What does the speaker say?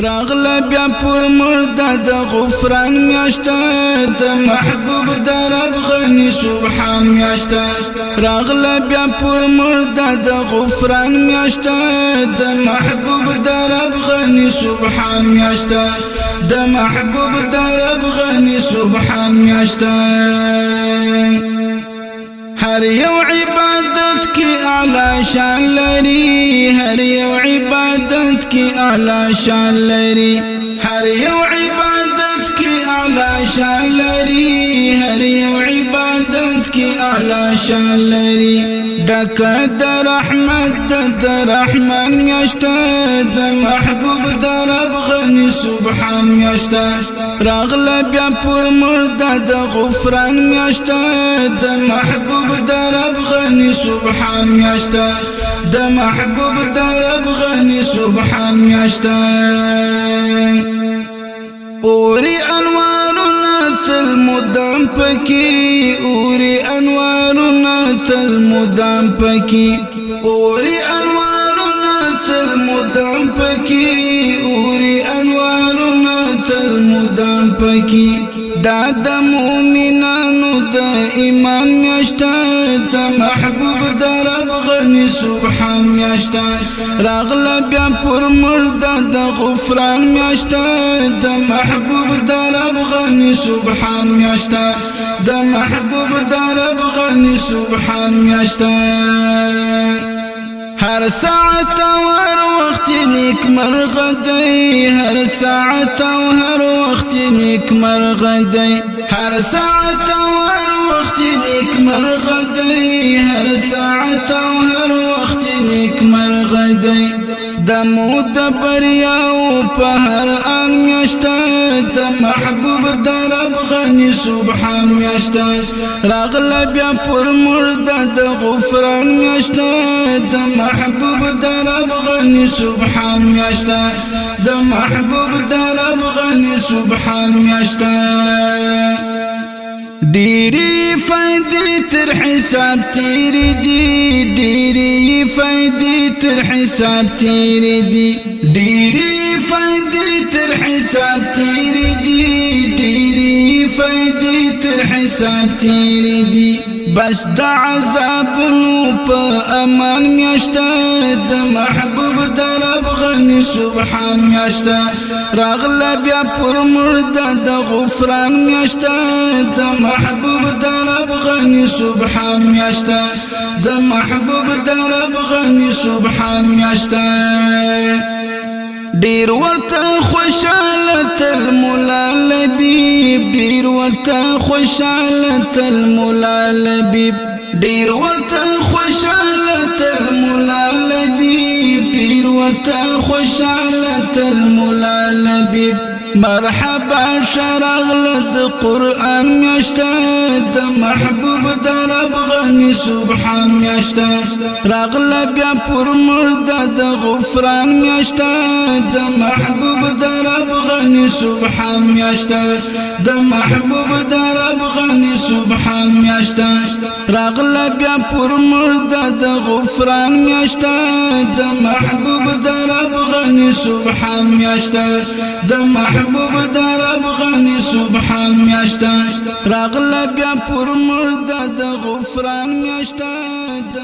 راغله بیا پر مرده د غفران میاشته د محبوب د رب غنی سبحان میاشته راغله بیا پر مرده د غفران میاشته د محبوب د رب غنی سبحان میاشته د محبوب د رب غنی سبحان میاشته هر یو عبادت کی اعلی شان لري هر یو عبادت کی اعلی شان لري هر یو عبادت کی اعلی شان لري هر یو عبادت کی اعلی شان لري ډک د رحمت د رحمان میاشته د محبوب د رب غنی سبحان میاشته راغله بیا پر مرده د غفران میاشته د محبوب د رب غنی سبحان میاشته د محبوب د رب غنی سبحان میاشته اوری انوارنا تل مدام پکی اوری انوارنا تل مدام پکی اوری انوارنا تل مدام پکی اوری انوارنا تل مدام پکی دا د مومنانو د ایمان میاشته د محبوب د رب غنی سبحان میاشته راغله بیا پر مرده د غفران میاشته د محبوب د رب غنی سبحان میاشته د محبوب د رب غنی سبحان میاشته هر ساعت او هر وخت نیک مرغ دی هر ساعت او هر وخت نیک مرغ دی هر ساعت او هر وخت نیک مرغ دی هر ساعت او هر وخت نیک مرغ دی دمو د بریاو په هر آن میاشته د محبوب د رب غنی سبحان میاشته راغله بیا پر مرده د غفران میاشته د محبوب د رب غنی سبحان میاشته د محبوب د رب غنی سبحان میاشته ډېری فائدې تر حساب تیرې دي ډېری فائدې تر حساب تیرې دي ډېری فائدې تر حساب تیرې دي ډېری فائدې تر حساب تیرې دي بس د عذابونو په امان میاشته د محبوب د رب غنی سبحان میاشته راغله بیا پر مرده د غفران میاشته د محبوب د رب غنی سبحان میاشته د محبوب د رب غنی سبحان میاشته ډیر ورته خوشاله تل مولا لبیب ډیر ورته خوشاله تل مولا لبیب ډیر ورته خوشاله تل مولا لبیب ډیر ورته خوشاله تل مولا لبیب مرحبا شرغله د قرآن میاشته د محبوب د رب غنی سبحان میاشته راغله بیا پر مرده د غفران میاشته د محبوب د رب غنی سبحان میاشته د محبوب د رب غنی سبحان میاشته راغله بیا پر مرده د غفران میاشته د محبوب د رب غنی سبحان میاشته د محبوب د رب غنی سبحان میاشته راغله بیا پر مرده د غفران میاشته د